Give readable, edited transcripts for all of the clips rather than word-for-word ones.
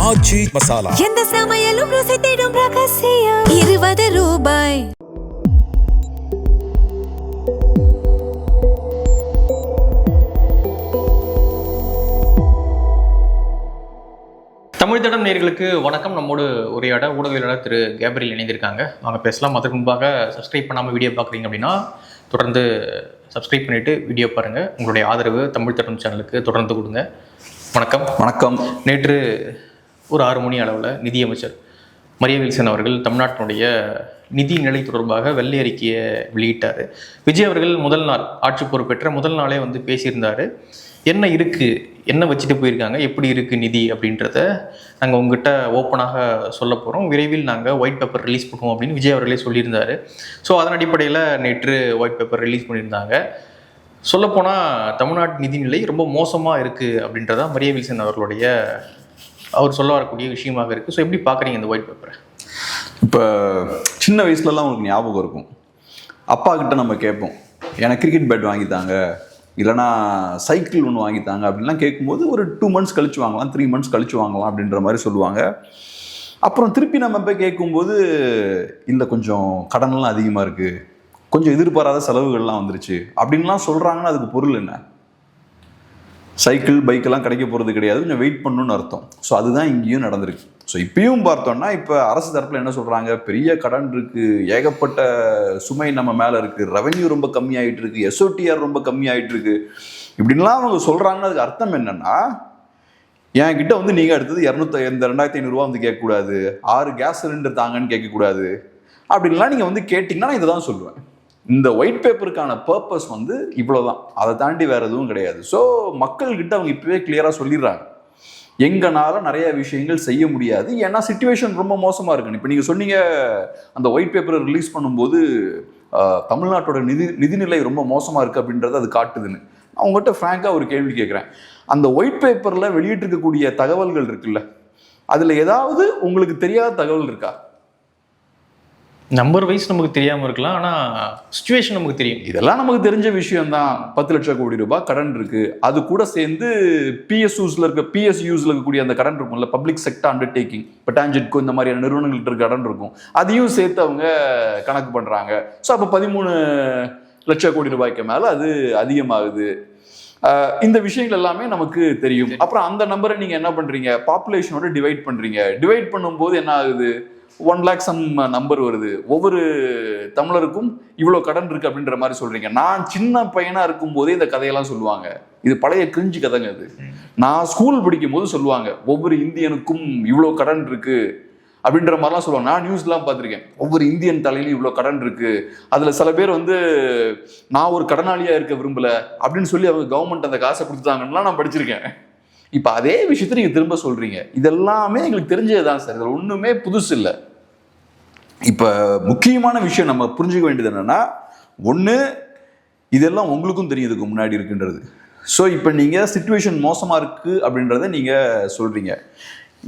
ஆச்சி மசாலா. எந்த சமையலும் ருசி தேடும் ரகசியம். 20 ரூபாய். தமிழ் தடம் நேயர்களுக்கு வணக்கம். நம்மோடு உரையாட ஊடகவியலாளர் திரு கேப்ரியல் இணைந்திருக்காங்க. வாங்க பேசலாம். அதற்கு முன்பாக சப்ஸ்கிரைப் பண்ணாமல் வீடியோ பார்க்குறீங்க அப்படின்னா தொடர்ந்து சப்ஸ்கிரைப் பண்ணிவிட்டு வீடியோ பாருங்கள். உங்களுடைய ஆதரவு தமிழ் தடம் சேனலுக்கு தொடர்ந்து கொடுங்க. வணக்கம். வணக்கம். நேற்று ஒரு 6 மணி அளவில் நிதியமைச்சர் மரிய வில்சன் அவர்கள் தமிழ்நாட்டினுடைய நிதி நிலை தொடர்பாக வெள்ளை அறிக்கையை வெளியிட்டார். விஜய் அவர்கள் முதல் நாள் ஆட்சி பொறுப்பேற்ற முதல் நாளே பேசியிருந்தார். என்ன இருக்குது, என்ன வச்சுட்டு போயிருக்காங்க, எப்படி இருக்குது நிதி அப்படின்றத நாங்கள் உங்ககிட்ட ஓப்பனாக சொல்ல போகிறோம். விரைவில் நாங்கள் ஒயிட் பேப்பர் ரிலீஸ் பண்ணுவோம் அப்படின்னு விஜய் அவர்களே சொல்லியிருந்தார். ஸோ அதன் அடிப்படையில் நேற்று ஒயிட் பேப்பர் ரிலீஸ் பண்ணியிருந்தாங்க. சொல்லப்போனால் தமிழ்நாட்டு நிதிநிலை ரொம்ப மோசமாக இருக்குது அப்படின்றதான் மரிய வில்சன் அவர்களுடைய அவர் சொல்ல வரக்கூடிய விஷயமாக இருக்குது. ஸோ எப்படி பார்க்குறீங்க இந்த ஒயிட் பேப்பரை? இப்போ சின்ன வயசுலலாம் உங்களுக்கு ஞாபகம் இருக்கும், அப்பா கிட்ட நம்ம கேட்போம், எனக்கு கிரிக்கெட் பேட் வாங்கித்தாங்க, இல்லைனா சைக்கிள் ஒன்று வாங்கித்தாங்க அப்படின்லாம் கேட்கும்போது ஒரு 2 months கழிச்சு வாங்கலாம், 3 months கழிச்சு வாங்கலாம் அப்படின்ற மாதிரி சொல்லுவாங்க. அப்புறம் திருப்பி நம்ம போய் கேட்கும்போது இல்லை கொஞ்சம் கடனெல்லாம் அதிகமாக இருக்குது, கொஞ்சம் எதிர்பாராத செலவுகள்லாம் வந்துருச்சு அப்படின்லாம் சொல்கிறாங்கன்னா அதுக்கு பொருள் என்ன? சைக்கிள் பைக்கெல்லாம் கிடைக்க போகிறது கிடையாது, கொஞ்சம் வெயிட் பண்ணணும்னு அர்த்தம். ஸோ அதுதான் இங்கேயும் நடந்திருக்கு. ஸோ இப்பயும் பார்த்தோம்னா இப்போ அரசு தரப்பில் என்ன சொல்கிறாங்க, பெரிய கடன் இருக்குது, ஏகப்பட்ட சுமை நம்ம மேலே இருக்குது, ரெவென்யூ ரொம்ப கம்மியாகிட்டு இருக்குது, எஸ்ஓடிஆர் ரொம்ப கம்மியாகிட்டு இருக்குது, இப்படின்லாம் அவங்க சொல்கிறாங்கன்னா அதுக்கு அர்த்தம் என்னென்னா, என்கிட்ட நீங்கள் அடுத்தது 2,500 ரூபா கேட்கக்கூடாது, 6 கேஸ் சிலிண்டர் தாங்கன்னு கேட்கக்கூடாது அப்படின்லாம் நீங்கள் கேட்டிங்கன்னா நான் இதை தான் சொல்லுவேன். இந்த ஒயிட் பேப்பருக்கான பர்பஸ் இவ்வளோதான், அதை தாண்டி வேறு எதுவும் கிடையாது. ஸோ மக்கள்கிட்ட அவங்க இப்போவே கிளியராக சொல்லிடுறாங்க, எங்களால் நிறைய விஷயங்கள் செய்ய முடியாது, ஏன்னா சிச்சுவேஷன் ரொம்ப மோசமாக இருக்குன்னு. இப்போ நீங்கள் சொன்னீங்க அந்த ஒயிட் பேப்பரை ரிலீஸ் பண்ணும்போது தமிழ்நாட்டோட நிதிநிலை ரொம்ப மோசமாக இருக்குது அப்படின்றத அது காட்டுதுன்னு. நான் உங்கள்கிட்ட ஃப்ராங்காக ஒரு கேள்வி கேட்குறேன். அந்த ஒயிட் பேப்பரில் வெளியிட்டிருக்கக்கூடிய தகவல்கள் இருக்குல்ல, அதில் ஏதாவது உங்களுக்கு தெரியாத தகவல் இருக்கா? நம்பர் வைஸ் நமக்கு தெரியாமல் இருக்கலாம், ஆனால் சிச்சுவேஷன் நமக்கு தெரியும். இதெல்லாம் நமக்கு தெரிஞ்ச விஷயம்தான். 10 லட்சம் கோடி ரூபாய் கடன் இருக்கு, அது கூட சேர்ந்து பிஎஸ்யூஸ்ல இருக்கக்கூடிய அந்த கடன் இருக்கும்ல, பப்ளிக் செக்டர் அண்டர்டேக்கிங், இப்போ டான்ஜெட்கோ இந்த மாதிரியான நிறுவனங்கள்ட்ட இருக்க கடன் இருக்கும், அதையும் சேர்த்து அவங்க கணக்கு பண்றாங்க. ஸோ அப்போ 13 லட்சம் கோடி ரூபாய்க்கு மேல அது அதிகமாகுது. இந்த விஷயங்கள் எல்லாமே நமக்கு தெரியும். அப்புறம் அந்த நம்பரை நீங்க என்ன பண்றீங்க, பாப்புலேஷனோட டிவைட் பண்றீங்க. டிவைட் பண்ணும்போது என்ன ஆகுது, 1 lakh சம் நம்பர் வருது. ஒவ்வொரு தமிழருக்கும் இவ்வளோ கடன் இருக்கு அப்படின்ற மாதிரி சொல்றீங்க. நான் சின்ன பையனா இருக்கும் போதே இந்த கதையெல்லாம் சொல்லுவாங்க. இது பழைய கிரிஞ்சு கதைங்க. அது நான் ஸ்கூல் படிக்கும் போது சொல்லுவாங்க, ஒவ்வொரு இந்தியனுக்கும் இவ்வளோ கடன் இருக்கு அப்படின்ற மாதிரிலாம் சொல்லுவாங்க. நான் நியூஸ்லாம் பார்த்துருக்கேன், ஒவ்வொரு இந்தியன் தலையிலும் இவ்வளோ கடன் இருக்கு, அதுல சில பேர் நான் ஒரு கடனாளியா இருக்க விரும்பல அப்படின்னு சொல்லி அவங்க கவர்மெண்ட் அந்த காசை கொடுத்தாங்கன்னா நான் படிச்சிருக்கேன். இப்போ அதே விஷயத்த நீங்கள் திரும்ப சொல்கிறீங்க. இதெல்லாமே எங்களுக்கு தெரிஞ்சதுதான் சார், இதில் ஒன்றுமே புதுசு இல்லை. இப்போ முக்கியமான விஷயம் நம்ம புரிஞ்சுக்க வேண்டியது என்னென்னா, ஒன்று இதெல்லாம் உங்களுக்கும் தெரியுதுக்கு முன்னாடி இருக்குன்றது. ஸோ இப்போ நீங்கள் சிச்சுவேஷன் மோசமாக இருக்குது அப்படின்றத நீங்கள் சொல்கிறீங்க.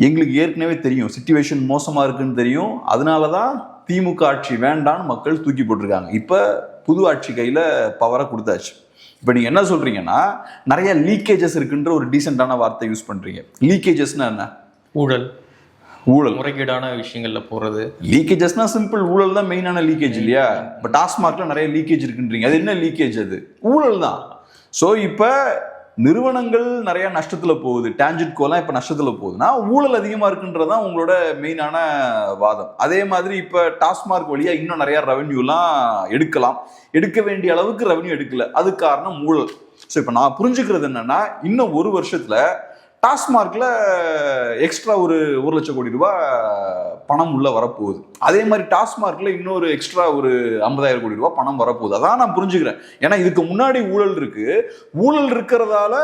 எங்களுக்கு ஏற்கனவே தெரியும் சிச்சுவேஷன் மோசமாக இருக்குன்னு தெரியும். அதனால தான் திமுக ஆட்சி வேண்டான்னு மக்கள் தூக்கி போட்டிருக்காங்க. இப்போ புது ஆட்சி கையில் பவரை கொடுத்தாச்சு. இப்போ நீங்கள் என்ன சொல்கிறீங்கன்னா, நிறைய லீக்கேஜஸ் இருக்குன்ற ஒரு டீசெண்டான வார்த்தை யூஸ் பண்ணுறீங்க. லீக்கேஜஸ்னா என்ன? ஊழல், முறைகேடான விஷயங்கள்ல போகிறது. லீக்கேஜஸ்னா சிம்பிள், ஊழல் தான் மெயினான லீக்கேஜ் இல்லையா? இப்போ டாஸ்மார்க்ல நிறைய லீக்கேஜ் இருக்குன்றீங்க, அது என்ன லீக்கேஜ்? அது ஊழல் தான். ஸோ இப்போ நிறுவனங்கள் நிறைய நஷ்டத்துல போகுது, டான்ஜெட்கோலாம் இப்போ நஷ்டத்துல போகுதுன்னா ஊழல் அதிகமாக இருக்குன்றதான் உங்களோட மெயினான வாதம். அதே மாதிரி இப்போ டாஸ்மார்க் வழியா இன்னும் நிறைய ரெவன்யூலாம் எடுக்க வேண்டிய அளவுக்கு ரெவன்யூ எடுக்கல, அது காரணம் ஊழல். ஸோ இப்போ நான் புரிஞ்சுக்கிறது என்னன்னா, இன்னும் 1 வருஷத்துல டாஸ்மார்க்ல எக்ஸ்ட்ரா ஒரு 1 லட்சம் கோடி ரூபாய் பணம் உள்ள வரப்போகுது. அதே மாதிரி டாஸ்மார்க்ல இன்னொரு எக்ஸ்ட்ரா ஒரு 50,000 கோடி ரூபாய் பணம் வரப்போகுது. அதான் நான் புரிஞ்சுக்கிறேன். ஏன்னா இதுக்கு முன்னாடி ஊழல் இருக்கு, ஊழல் இருக்கிறதால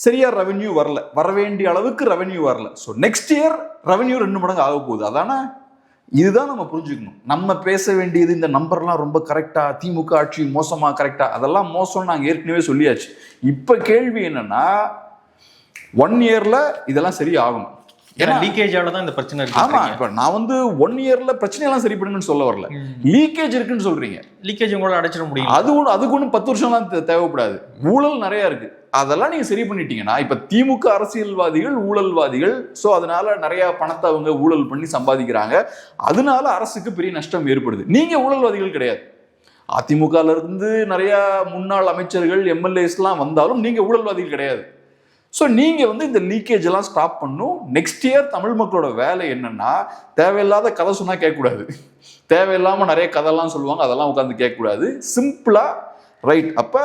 சரியா ரெவன்யூ வர வேண்டிய அளவுக்கு ரெவன்யூ வரல. ஸோ நெக்ஸ்ட் இயர் ரெவன்யூ 2 மடங்கு ஆக போகுது. அதானே? இதுதான் நம்ம புரிஞ்சுக்கணும். நம்ம பேச வேண்டியது இந்த நம்பர்லாம் ரொம்ப கரெக்டா, திமுக ஆட்சி மோசமா கரெக்டா, அதெல்லாம் மோசம்னு நாங்கள் ஏற்கனவே சொல்லியாச்சு. இப்போ கேள்வி என்னன்னா, 1 இயர்ல இதெல்லாம் சரி ஆகணும். ஏன்னா லீக்கேஜால தான் இந்த பிரச்சனை இருக்கு. ஆமா, இப்ப நான் வந்து 1 இயர்ல பிரச்சனையெல்லாம் சரி பண்ணுங்கன்னு சொல்ல வரல. லீக்கேஜ் இருக்குன்னு சொல்றீங்க. லீக்கேஜ் உங்களால அடைச்சிட முடியும். அதுக்கு ஒன்றும் 10 வருஷம்லாம் தேவைப்படாது. ஊழல் நிறைய இருக்கு, அதெல்லாம் நீங்க சரி பண்ணிட்டீங்கன்னா, இப்ப திமுக அரசியல்வாதிகள் ஊழல்வாதிகள், சோ அதனால நிறைய பணத்தை அவங்க ஊழல் பண்ணி சம்பாதிக்கிறாங்க, அதனால அரசுக்கு பெரிய நஷ்டம் ஏற்படுது. நீங்க ஊழல்வாதிகள் கிடையாது. அதிமுகல இருந்து நிறைய முன்னாள் அமைச்சர்கள் எம்எல்ஏஸ்லாம் வந்தாலும் நீங்க ஊழல்வாதிகள் கிடையாது. ஸோ நீங்கள் வந்து இந்த லீக்கேஜ் எல்லாம் ஸ்டாப் பண்ணும். நெக்ஸ்ட் இயர் தமிழ் மக்களோட வேலை என்னன்னா, தேவையில்லாத கதை சொன்னால் கேட்கக்கூடாது, தேவையில்லாமல் நிறைய கதைலாம் சொல்லுவாங்க, அதெல்லாம் உட்காந்து கேட்கக்கூடாது. சிம்பிளாக ரைட், அப்போ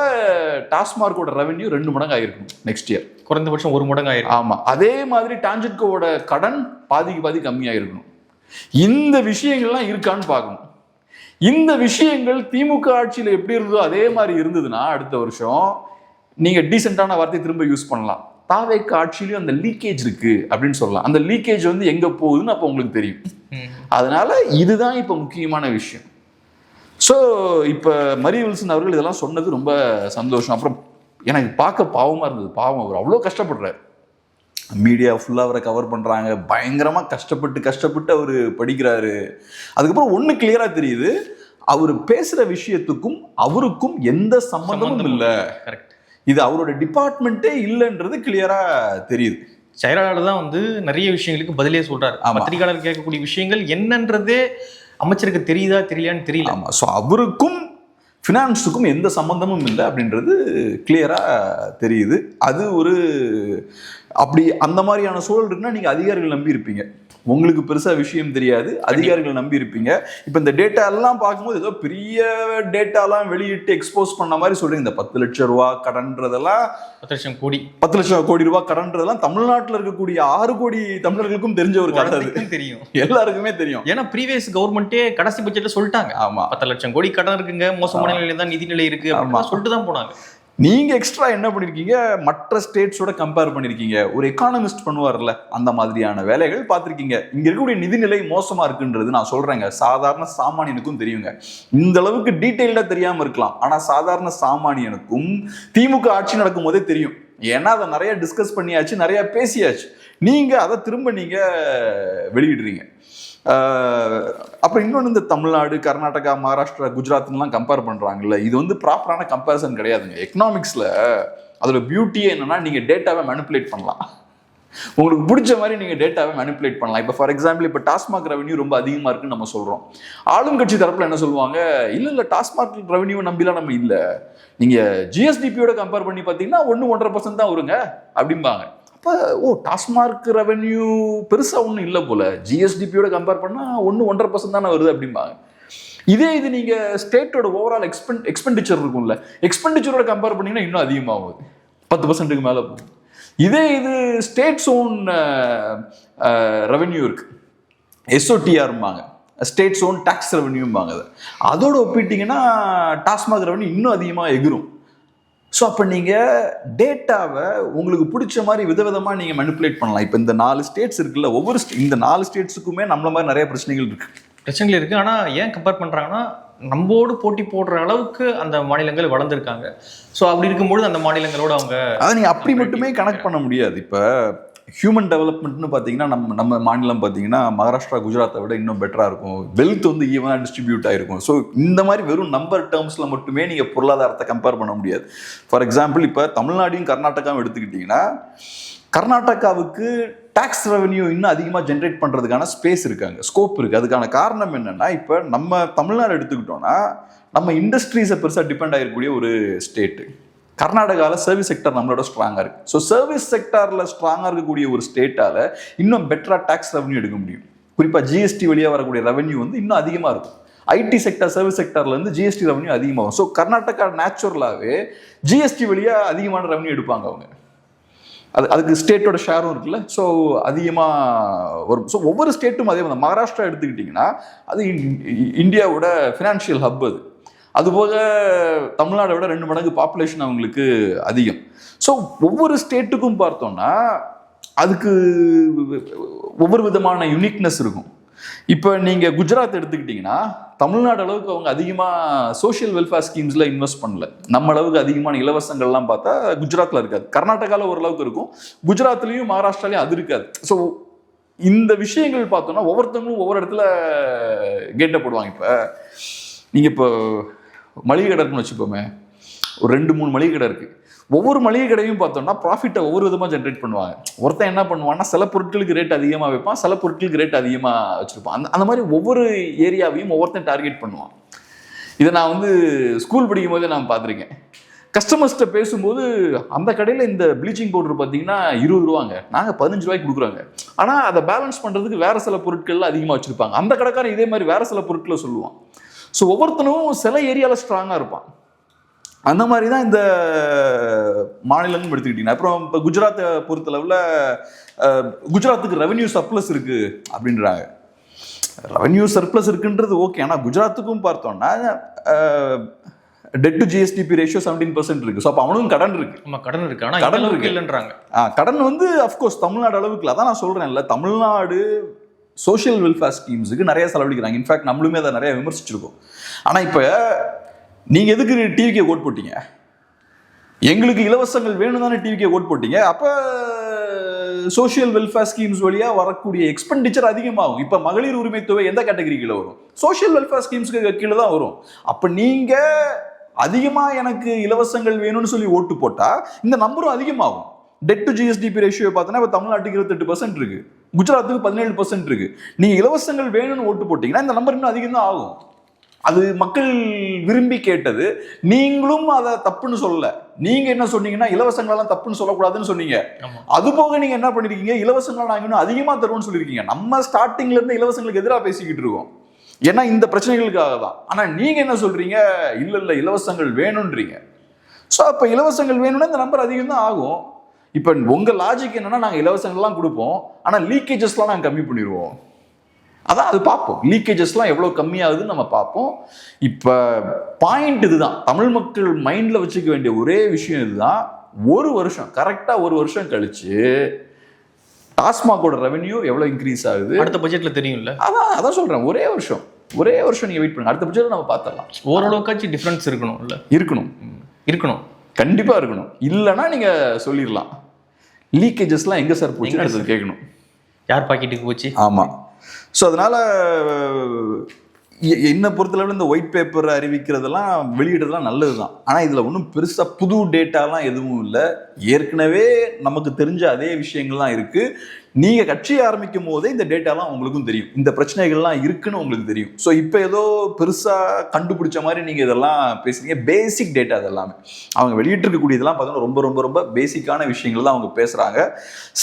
டாஸ்மார்க்கோட ரெவென்யூ 2 மடங்கு ஆயிருக்கும் நெக்ஸ்ட் இயர், குறைந்தபட்சம் 1 மடங்கு ஆயிருக்கும். ஆமாம், அதே மாதிரி டான்ஜெட்கோட கடன் பாதி கம்மியாயிருக்கணும். இந்த விஷயங்கள்லாம் இருக்கான்னு பார்க்கணும். இந்த விஷயங்கள் திமுக ஆட்சியில் எப்படி இருந்ததோ அதே மாதிரி இருந்ததுன்னா அடுத்த வருஷம் நீங்கள் டீசெண்டான வார்த்தையை திரும்ப யூஸ் பண்ணலாம். தாவேக்கு ஆட்சியிலும் அந்த லீக்கேஜ் இருக்கு அப்படின்னு சொல்லலாம். அந்த லீக்கேஜ் வந்து எங்க போகுதுன்னு அப்போ உங்களுக்கு தெரியும். அதனால இதுதான் இப்போ முக்கியமான விஷயம். ஸோ இப்போ மரி வில்சன் அவர்கள் இதெல்லாம் சொன்னது ரொம்ப சந்தோஷம். அப்புறம் எனக்கு பார்க்க பாவமாக இருந்தது. பாவம், அவர் அவ்வளோ கஷ்டப்படுறாரு. மீடியா ஃபுல்லாக அவரை கவர் பண்ணுறாங்க, பயங்கரமாக கஷ்டப்பட்டு அவர் படிக்கிறாரு. அதுக்கப்புறம் ஒன்று கிளியராக தெரியுது, அவர் பேசுகிற விஷயத்துக்கும் அவருக்கும் எந்த சம்மந்தமும் இல்லை. கரெக்ட், இது அவரோட டிபார்ட்மெண்ட்டே இல்லைன்றது கிளியரா தெரியுது. செயலாளர் தான் வந்து நிறைய விஷயங்களுக்கு பதிலே சொல்றாரு. பத்திரிகையாளர் கேட்கக்கூடிய விஷயங்கள் என்னன்றதே அமைச்சருக்கு தெரியுதா தெரியலையான்னு தெரியல. ஆமா, ஸோ அவருக்கும் ஃபினான்ஸுக்கும் எந்த சம்பந்தமும் இல்லை அப்படின்றது கிளியரா தெரியுது. அது ஒரு அப்படி அந்த மாதிரியான சூழல் இருக்குன்னா நீங்க அதிகாரிகள் நம்பி இருப்பீங்க, உங்களுக்கு பெருசா விஷயம் தெரியாது, அதிகாரிகள் நம்பி இருப்பீங்க. இப்ப இந்த டேட்டா எல்லாம் பார்க்கும்போது ஏதோ பெரிய டேட்டாலாம் வெளியிட்டு எக்ஸ்போஸ் பண்ண மாதிரி சொல்றீங்க. இந்த 10 லட்சம் ரூபாய் கடன்றதெல்லாம், 10 லட்சம் கோடி ரூபாய் கடன்றதெல்லாம் தமிழ்நாட்டில் இருக்கக்கூடிய 6 கோடி தமிழர்களுக்கும் தெரிஞ்ச ஒரு கடன் தெரியும், எல்லாருக்குமே தெரியும். ஏன்னா ப்ரீவியஸ் கவர்மெண்ட்டே கடைசி பட்ஜெட்ல சொல்லிட்டாங்க. ஆமா, 10 லட்சம் கோடி கடன் இருக்குங்க, மோசமான நிலையில தான் நிதிநிலை இருக்கு அப்படின்னு சொல்லிட்டு தான் போனாங்க. நீங்க எக்ஸ்ட்ரா என்ன பண்ணிருக்கீங்க, மற்ற ஸ்டேட்ஸோட கம்பேர் பண்ணிருக்கீங்க. ஒரு எக்கானமிஸ்ட் பண்ணுவார்ல, அந்த மாதிரியான வேலைகள் பார்த்திருக்கீங்க. இங்க இருக்கக்கூடிய நிதிநிலை மோசமா இருக்குன்றது நான் சொல்றேங்க, சாதாரண சாமானியனுக்கும் தெரியுங்க. இந்த அளவுக்கு டீட்டெயில்டா தெரியாம இருக்கலாம், ஆனா சாதாரண சாமானியனுக்கும் திமுக ஆட்சி நடக்கும் போதே தெரியும். ஏன்னா அதை நிறைய டிஸ்கஸ் பண்ணியாச்சு, நிறைய பேசியாச்சு. நீங்க அதை திரும்ப நீங்க வெளியிடுறீங்க. அப்புறம் இன்னொன்று, இந்த தமிழ்நாடு, கர்நாடகா, மகாராஷ்டிரா, குஜராத்லாம் கம்பேர் பண்ணுறாங்கல்ல, இது வந்து ப்ராப்பரான கம்பேரிசன் கிடையாதுங்க. எக்கனாமிக்ஸில் அதோட பியூட்டியே என்னன்னா, நீங்கள் டேட்டாவை மேனிப்புலேட் பண்ணலாம், உங்களுக்கு பிடிச்ச மாதிரி நீங்கள் டேட்டாவை மேனிப்புலேட் பண்ணலாம். இப்போ ஃபார் எக்ஸாம்பிள், இப்போ டாஸ்மாக் ரெவன்யூ ரொம்ப அதிகமாக இருக்குன்னு நம்ம சொல்கிறோம். ஆளுங்கட்சி தரப்பில் என்ன சொல்லுவாங்க, இல்லை டாஸ்மாக் ரெவன்யூ நம்பிலாம் நம்ம இல்லை, நீங்கள் ஜிஎஸ்டிபியோட கம்பேர் பண்ணி பார்த்தீங்கன்னா 1-1.5% தான் வருங்க அப்படிம்பாங்க. அப்போ டாஸ்மார்க் ரெவென்யூ பெருசாக ஒன்றும் இல்லை போல, ஜிஎஸ்டிபியோட கம்பேர் பண்ணால் 1-1.5% தானே வருது அப்படிம்பாங்க. இதே இது நீங்கள் ஸ்டேட்டோட ஓவரால் எக்ஸ்பெண்டிச்சர் இருக்கும்ல, எக்ஸ்பெண்டிச்சரோட கம்பேர் பண்ணிங்கன்னா இன்னும் அதிகமாகுது, 10%க்கு மேலே போகும். இதே இது ஸ்டேட்ஸ் ஓன் ரெவென்யூ இருக்கு, எஸ்ஓடிஆர்ம்பாங்க, ஸ்டேட்ஸ் ஓன் டாக்ஸ் ரெவென்யூம்பாங்க. அதோட ஒப்பிட்டிங்கன்னா டாஸ்மாக் ரெவென்யூ இன்னும் அதிகமாக எகிரும். ஸோ அப்போ நீங்கள் டேட்டாவை உங்களுக்கு பிடிச்ச மாதிரி விதவிதமாக நீங்கள் மேனிப்புலேட் பண்ணலாம். இப்போ இந்த 4 ஸ்டேட்ஸ் இருக்குல்ல, இந்த 4 ஸ்டேட்ஸுக்குமே நம்மள மாதிரி நிறைய பிரச்சனைகள் இருக்குது. ஆனால் ஏன் கம்பேர் பண்ணுறாங்கன்னா, நம்மோடு போட்டி போடுற அளவுக்கு அந்த மாநிலங்கள் வளர்ந்துருக்காங்க. ஸோ அப்படி இருக்கும்போது அந்த மாநிலங்களோட அவங்க அதை நீங்கள் அப்படி மட்டுமே கனெக்ட் பண்ண முடியாது. இப்போ ஹியூமன் டெவலப்மெண்ட்னு பார்த்தீங்கன்னா நம்ம மாநிலம் பார்த்தீங்கன்னா மகாராஷ்டிரா, குஜராத்தை விட இன்னும் பெட்டராக இருக்கும். வெல்த் வந்து ஈவனாக டிஸ்ட்ரிபியூட் ஆகிருக்கும். ஸோ இந்த மாதிரி வெறும் நம்பர் டேர்ம்ஸில் மட்டுமே நீங்கள் பொருளாதாரத்தை கம்பேர் பண்ண முடியாது. ஃபார் எக்ஸாம்பிள், இப்போ தமிழ்நாடையும் கர்நாடகாவும் எடுத்துக்கிட்டிங்கன்னா, கர்நாடகாவுக்கு டாக்ஸ் ரெவென்யூ இன்னும் அதிகமாக ஜென்ரேட் பண்ணுறதுக்கான ஸ்பேஸ் இருக்காங்க, ஸ்கோப் இருக்குது. அதுக்கான காரணம் என்னென்னா, இப்போ நம்ம தமிழ்நாடு எடுத்துக்கிட்டோன்னா நம்ம இண்டஸ்ட்ரீஸை பெருசாக டிபெண்ட் ஆகிருக்கக்கூடிய ஒரு ஸ்டேட்டு. கர்நாடகாவில் சர்வீஸ் செக்டர் நம்மளோட ஸ்ட்ராங்காக இருக்குது. ஸோ சர்வீஸ் செக்டரில் ஸ்ட்ராங்காக இருக்கக்கூடிய ஒரு ஸ்டேட்டால் இன்னும் பெட்டராக டாக்ஸ் ரெவன்யூ எடுக்க முடியும். குறிப்பாக ஜிஎஸ்டி வழியாக வரக்கூடிய ரெவன்யூ வந்து இன்னும் அதிகமாக இருக்கும். ஐடி செக்டர், சர்வீஸ் செக்டர்லேருந்து ஜிஎஸ்டி ரெவன்யூ அதிகமாகும். ஸோ கர்நாடகா நேச்சுரலாகவே ஜிஎஸ்டி வழியாக அதிகமான ரெவன்யூ எடுப்பாங்க அவங்க. அதுக்கு ஸ்டேட்டோட ஷேரும் இருக்குல்ல, ஸோ அதிகமாக வரும். ஸோ ஒவ்வொரு ஸ்டேட்டும் அதே மாதிரி. மகாராஷ்டிரா எடுத்துக்கிட்டிங்கன்னா அது இந்தியாவோட ஃபினான்ஷியல் ஹப். அதுபோக தமிழ்நாடை விட 2 மடங்கு பாப்புலேஷன் அவங்களுக்கு அதிகம். ஸோ ஒவ்வொரு ஸ்டேட்டுக்கும் பார்த்தோம்னா அதுக்கு ஒவ்வொரு விதமான யூனிக்னஸ் இருக்கும். இப்போ நீங்கள் குஜராத் எடுத்துக்கிட்டிங்கன்னா, தமிழ்நாடு அளவுக்கு அவங்க அதிகமாக சோஷியல் வெல்ஃபேர் ஸ்கீம்ஸில் இன்வெஸ்ட் பண்ணல. நம்ம அளவுக்கு அதிகமான இலவசங்கள்லாம் பார்த்தா குஜராத்தில் இருக்காது. கர்நாடகாவில் ஓரளவுக்கு இருக்கும், குஜராத்லேயும் மகாராஷ்டிராலையும் அது இருக்காது. ஸோ இந்த விஷயங்கள் பார்த்தோம்னா ஒவ்வொருத்தவங்களும் ஒவ்வொரு இடத்துல கேட்டை போடுவாங்க. இப்போ நீங்கள் இப்போ மளிகை கடை இருக்குன்னு வச்சுப்போமே, ஒரு 2-3 மளிகை கடை இருக்குது. ஒவ்வொரு மளிகை கடையும் பார்த்தோம்னா ப்ராஃபிட்டை ஒவ்வொரு விதமாக ஜென்ரேட் பண்ணுவாங்க. ஒருத்தன் என்ன பண்ணுவான்னா சில பொருட்களுக்கு ரேட் அதிகமாக வைப்பான், சில பொருட்களுக்கு ரேட் அதிகமாக வச்சுருப்பான். அந்த மாதிரி ஒவ்வொரு ஏரியாவையும் ஒவ்வொருத்தன் டார்கெட் பண்ணுவான். இதை நான் வந்து ஸ்கூல் படிக்கும் போதே நான் பார்த்துருக்கேன். கஸ்டமர்ஸ்கிட்ட பேசும்போது அந்த கடையில் இந்த ப்ளீச்சிங் பவுடர் பார்த்தீங்கன்னா 20 ரூபாங்க, நாங்கள் 15 ரூபாய்க்கு கொடுக்குறாங்க. ஆனால் அதை பேலன்ஸ் பண்ணுறதுக்கு வேறு சில பொருட்கள்லாம் அதிகமாக வச்சுருப்பாங்க. அந்த கடைக்காரன் இதே மாதிரி வேறு சில பொருட்களை சொல்லுவான். ஸோ ஒவ்வொருத்தனும் சில ஏரியாவில் ஸ்ட்ராங்காக இருப்பான். அந்த மாதிரி தான் இந்த மாநிலங்களும் எடுத்துக்கிட்டீங்கன்னா, அப்புறம் இப்போ குஜராத்தை பொறுத்தளவில் குஜராத்துக்கு ரெவென்யூ சர்ப்ளஸ் இருக்குது அப்படின்றாங்க. ரெவென்யூ சர்ப்ளஸ் இருக்குன்றது ஓகே, ஆனால் குஜராத்துக்கும் பார்த்தோம்னா டெட் டு ஜிஎஸ்டிபி ரேஷியோ 17% இருக்கு. ஸோ அப்போ அவனுக்கும் கடன் இருக்கு. கடன் இருக்கு, ஆனால் கடன் இருக்கு இல்லைன்றாங்க. கடன் வந்து அஃப்கோர்ஸ் தமிழ்நாடு அளவுக்கு அதான் நான் சொல்றேன்ல, தமிழ்நாடு சோஷியல் வெல்ஃபேர் ஸ்கீம்ஸுக்கு நிறைய செலவழிக்கிறாங்க. இன்ஃபேக்ட் நம்மளுமே அதை நிறைய விமர்சிச்சிருக்கோம். ஆனால் இப்போ நீங்கள் எதுக்கு டிவிக்கே ஓட் போட்டீங்க? எங்களுக்கு இலவசங்கள் வேணும் தானே டிவிக்கே ஓட் போட்டீங்க. அப்போ சோஷியல் வெல்ஃபேர் ஸ்கீம்ஸ் வழியாக வரக்கூடிய எக்ஸ்பெண்டிச்சர் அதிகமாகும். இப்போ மகளிர் உரிமை தொகை எந்த கேட்டகரி கீழே வரும்? சோஷியல் வெல்ஃபேர் ஸ்கீம்ஸ்க்கு கீழே தான் வரும். அப்போ நீங்கள் அதிகமாக எனக்கு இலவசங்கள் வேணும்னு சொல்லி ஓட்டு போட்டால் இந்த நம்பரும் அதிகமாகும். டெட் டு ஜிஎஸ்டிபி ரேஷியோ பார்த்தோன்னா இப்போ தமிழ்நாட்டுக்கு 28% இருக்கு, குஜராத்துக்கு 17% இருக்கு. நீங்கள் இலவசங்கள் வேணும்னு ஓட்டு போட்டிங்கன்னா இந்த நம்பர் இன்னும் அதிகம் தான் ஆகும். அது மக்கள் விரும்பி கேட்டது. நீங்களும் அதை தப்புன்னு சொல்லல. நீங்க என்ன சொன்னீங்கன்னா இலவசங்களெல்லாம் தப்புன்னு சொல்லக்கூடாதுன்னு சொன்னீங்க. அது போக நீங்க என்ன பண்ணிருக்கீங்க, இலவசங்கள் நாங்க இன்னும் அதிகமா தருவோம்னு சொல்லியிருக்கீங்க. நம்ம ஸ்டார்டிங்ல இருந்து இலவசங்களுக்கு எதிராக பேசிக்கிட்டு இருக்கோம், ஏன்னா இந்த பிரச்சனைகளுக்காக தான். ஆனா நீங்க என்ன சொல்றீங்க, இல்ல இல்ல இலவசங்கள் வேணும்ன்றீங்க. ஸோ அப்ப இலவசங்கள் வேணும்னா இந்த நம்பர் அதிகம் தான் ஆகும். இப்ப உங்க லாஜிக் என்னன்னா, நாங்க இலவசங்கள்லாம் கொடுப்போம், ஆனா லீக்கேஜஸ்லாம் நாங்க கம்மி பண்ணிடுவோம். அதான் அது பார்ப்போம், லீக்கேஜஸ்லாம் எவ்வளோ கம்மியாகுதுன்னு நம்ம பார்ப்போம். இப்போ பாயிண்ட் இதுதான், தமிழ் மக்கள் மைண்டில் வச்சுக்க வேண்டிய ஒரே விஷயம் இதுதான். ஒரு வருஷம் கரெக்டாக ஒரு வருஷம் கழிச்சு டாஸ்மாகோட ரெவென்யூ எவ்வளோ இன்க்ரீஸ் ஆகுது அடுத்த பட்ஜெட்டில் தெரியும்ல. அதான் சொல்கிறேன், ஒரே வருஷம் நீங்கள் வெயிட் பண்ணுங்க, அடுத்த பட்ஜெட்டில் நம்ம பார்த்துடலாம். ஓரளவுக்காச்சும் டிஃப்ரென்ஸ் இருக்கணும், இல்லை இருக்கணும் கண்டிப்பாக இருக்கணும். இல்லைன்னா நீங்கள் சொல்லிடலாம் லீக்கேஜஸ்லாம் எங்கே சார் போச்சு கேட்கணும், யார் பாக்கெட்டுக்கு போச்சு. ஆமாம். ஸோ அதனால் என்னை பொறுத்தளவில் இந்த ஒயிட் பேப்பர் அறிவிக்கிறதெல்லாம் வெளியிடுறதுலாம் நல்லது தான். ஆனால் இதில் ஒன்றும் பெருசாக புது டேட்டாலாம் எதுவும் இல்லை. ஏற்கனவே நமக்கு தெரிஞ்ச அதே விஷயங்கள்லாம் இருக்குது. நீங்கள் கட்சி ஆரம்பிக்கும் போதே இந்த டேட்டாலாம் உங்களுக்கும் தெரியும், இந்த பிரச்சனைகள்லாம் இருக்குன்னு உங்களுக்கு தெரியும். ஸோ இப்போ ஏதோ பெருசாக கண்டுபிடிச்ச மாதிரி நீங்கள் இதெல்லாம் பேசுறீங்க. பேசிக் டேட்டா இதெல்லாமே அவங்க வெளியிட்டிருக்கக்கூடிய இதெல்லாம் பார்த்தீங்கன்னா ரொம்ப ரொம்ப ரொம்ப பேசிக்கான விஷயங்கள் தான் அவங்க பேசுகிறாங்க.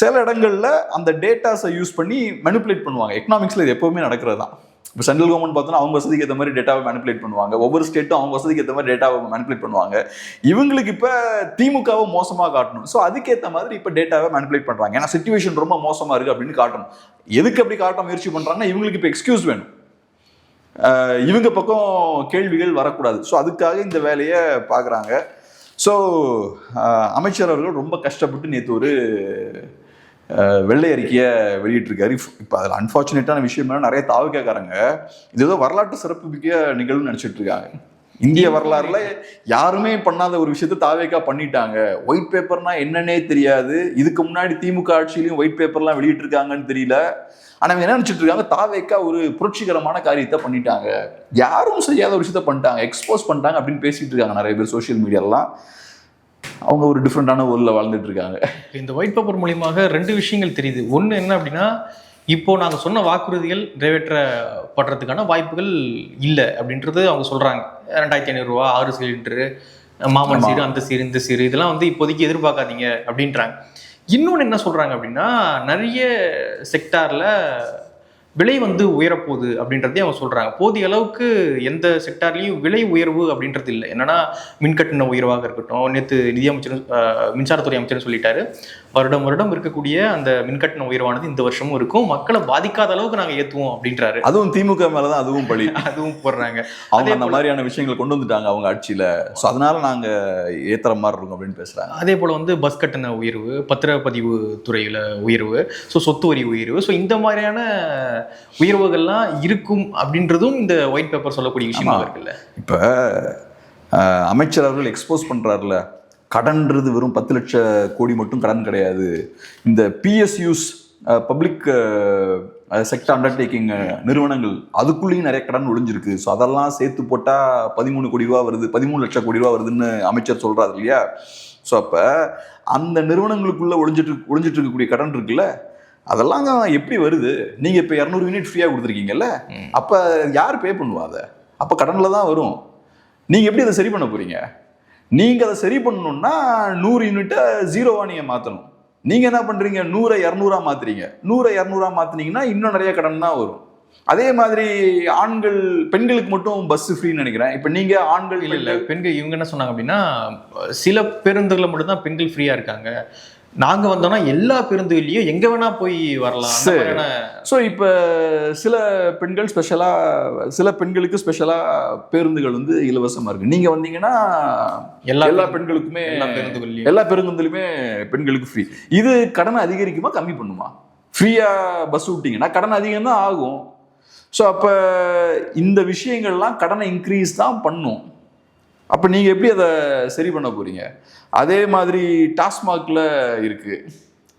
சில இடங்களில் அந்த டேட்டாஸை யூஸ் பண்ணி மேனிப்புலேட் பண்ணுவாங்க. எக்கனாமிக்ஸில் இது எப்போவுமே நடக்கிறது தான். இப்போ சென்ட்ரல் கவர்மெண்ட் பார்த்தோன்னா அவங்க வசதிக்கு ஏற்ற மாதிரி டேட்டாவை மேனிப்புலேட் பண்ணுவாங்க, ஒவ்வொரு ஸ்டேட்டும் அவங்க வசதிக்கு ஏற்ற மாதிரி டேட்டாவை மேனிப்புலேட் பண்ணுவாங்க. இவங்களுக்கு இப்போ திமுகவை மோசமாக காட்டணும், ஸோ அதுக்கேற்ற மாதிரி இப்போ டேட்டாவை மேனிப்புலேட் பண்ணுறாங்க. ஏன்னா சிச்சுவேஷன் ரொம்ப மோசமாக இருக்குது அப்படின்னு காட்டணும். எதுக்கு அப்படி காட்ட முயற்சி பண்ணுறாங்கன்னா, இவங்களுக்கு இப்போ எக்ஸ்கியூஸ் வேணும், இவங்க பக்கம் கேள்விகள் வரக்கூடாது. ஸோ அதுக்காக இந்த வேலையை பார்க்குறாங்க. ஸோ அமைச்சர் அவர்கள் ரொம்ப கஷ்டப்பட்டு நேற்று ஒரு வெள்ளை அறிக்கையை வெளியிட்டிருக்காரு. இப்போ அதில் அன்ஃபார்ச்சுனேட்டான விஷயம் நிறைய தாவக்காரங்க இது ஏதோ வரலாற்று சிறப்பு மிக்க நிகழ்வுன்னு நினச்சிட்டு இருக்காங்க. இந்திய வரலாறுல யாருமே பண்ணாத ஒரு விஷயத்த தாவேக்கா பண்ணிட்டாங்க. ஒயிட் பேப்பர்னா என்னன்னே தெரியாது. இதுக்கு முன்னாடி திமுக ஆட்சியிலையும் ஒயிட் பேப்பர்லாம் வெளியிட்டிருக்காங்கன்னு தெரியல. ஆனால் என்ன நினச்சிட்டு இருக்காங்க, தாவேக்கா ஒரு புரட்சிகரமான காரியத்தை பண்ணிட்டாங்க, யாரும் செய்யாத ஒரு விஷயத்த பண்ணிட்டாங்க, எக்ஸ்போஸ் பண்ணிட்டாங்க அப்படின்னு பேசிட்டு இருக்காங்க நிறைய பேர் சோசியல் மீடியாலாம். அவங்க ஒரு டிஃப்ரெண்டான ஊரில் வாழ்ந்துட்டு இருக்காங்க. இந்த ஒயிட் பேப்பர் மூலியமாக 2 விஷயங்கள் தெரியுது. ஒன்று என்ன அப்படின்னா, இப்போ நாங்கள் சொன்ன வாக்குறுதிகள் நிறைவேற்றப்படுறதுக்கான வாய்ப்புகள் இல்லை அப்படின்றது அவங்க சொல்கிறாங்க. 2500 ரூபா 6 சிலிண்டரு, மாமன் சீரு, அந்த சீரு, இந்த சீரு, இதெல்லாம் வந்து இப்போதைக்கு எதிர்பார்க்காதீங்க அப்படின்றாங்க. இன்னொன்று என்ன சொல்கிறாங்க அப்படின்னா, நிறைய செக்டாரில் விலை வந்து உயரப்போகுது அப்படின்றதே அவங்க சொல்கிறாங்க. போதிய அளவுக்கு எந்த செக்டார்லையும் விலை உயர்வு அப்படின்றது இல்லை. என்னன்னா மின்கட்டண உயர்வாக இருக்கட்டும், நேற்று நிதியமைச்சரும் மின்சாரத்துறை அமைச்சரும் சொல்லிட்டாரு, வருடம் இருக்கக்கூடிய அந்த மின்கட்டண உயர்வானது இந்த வருஷமும் இருக்கும், மக்களை பாதிக்காத அளவுக்கு நாங்கள் ஏற்றுவோம் அப்படின்றாரு. அதுவும் திமுக மேலதான் அதுவும் பழி அதுவும் போடுறாங்க. அவங்க அந்த மாதிரியான விஷயங்களை கொண்டு வந்துட்டாங்க அவங்க ஆட்சியில். ஸோ அதனால நாங்கள் ஏற்றுற மாதிரி இருக்கும் அப்படின்னு பேசுகிறாங்க. அதே போல் வந்து பஸ் கட்டண உயர்வு, பத்திரப்பதிவு துறையில் உயர்வு, ஸோ சொத்து வரி உயர்வு, ஸோ இந்த மாதிரியான உயர்வுகள்லாம் இருக்கும் அப்படின்றதும் இந்த ஒயிட் பேப்பர் சொல்லக்கூடிய விஷயமா இருக்குல்ல. இப்போ அமைச்சர் அவர்கள் எக்ஸ்போஸ் பண்ணுறாருல, கடன்றது வெறும் 10 லட்சம் கோடி மட்டும் கடன் கிடையாது, இந்த பிஎஸ்யூஸ் பப்ளிக் செக்டர் அண்டர்டேக்கிங் நிறுவனங்கள் அதுக்குள்ளேயும் நிறைய கடன் ஒளிஞ்சிருக்கு. ஸோ அதெல்லாம் சேர்த்து போட்டால் 13 கோடி ரூபா வருது, 13 லட்சம் கோடி ரூபா வருதுன்னு அமைச்சர் சொல்கிறாரு இல்லையா. ஸோ அப்போ அந்த நிறுவனங்களுக்குள்ளே ஒளிஞ்சிட்டு இருக்கக்கூடிய கடன் இருக்குல்ல, அதெல்லாம் எப்படி வருது? நீங்கள் இப்போ 200 யூனிட் ஃப்ரீயாக கொடுத்துருக்கீங்கல்ல, அப்போ யார் பே பண்ணுவா? அதை அப்போ கடனில் தான் வரும். நீங்கள் எப்படி அதை சரி பண்ண போகிறீங்க? நீங்கள் அதை சரி பண்ணணும்னா 100 யூனிட்டை 0வா நீங்கள் மாற்றணும். நீங்கள் என்ன பண்ணுறீங்க? 100 200 மாற்றுறீங்க. 100 200 மாற்றினீங்கன்னா இன்னும் நிறைய கடன் தான் வரும். அதே மாதிரி ஆண்கள் பெண்களுக்கு மட்டும் பஸ் ஃப்ரீன்னு நினைக்கிறேன். இப்போ நீங்கள் ஆண்கள் இல்லை பெண்கள் இவங்க என்ன சொன்னாங்க அப்படின்னா, சில பேருந்துகளில் மட்டும்தான் பெண்கள் ஃப்ரீயாக இருக்காங்க, நாங்கள் வந்தோம்னா எல்லா பேருந்துகள்லையும் எங்கே வேணா போய் வரலாம். ஸோ இப்போ சில பெண்கள் ஸ்பெஷலாக, சில பெண்களுக்கு ஸ்பெஷலாக பேருந்துகள் வந்து இலவசமாக இருக்குது. நீங்கள் வந்தீங்கன்னா எல்லா பெண்களுக்குமே எல்லா பேருந்துலையுமே பெண்களுக்கு ஃப்ரீ. இது கடனை அதிகரிக்குமா கம்மி பண்ணுமா? ஃப்ரீயாக பஸ் விட்டிங்கன்னா கடன் அதிகம் தான் ஆகும். ஸோ அப்போ இந்த விஷயங்கள்லாம் கடனை இன்க்ரீஸ் தான் பண்ணும். அப்போ நீங்கள் எப்படி அதை சரி பண்ண போகிறீங்க? அதே மாதிரி டாஸ்மாகில் இருக்குது.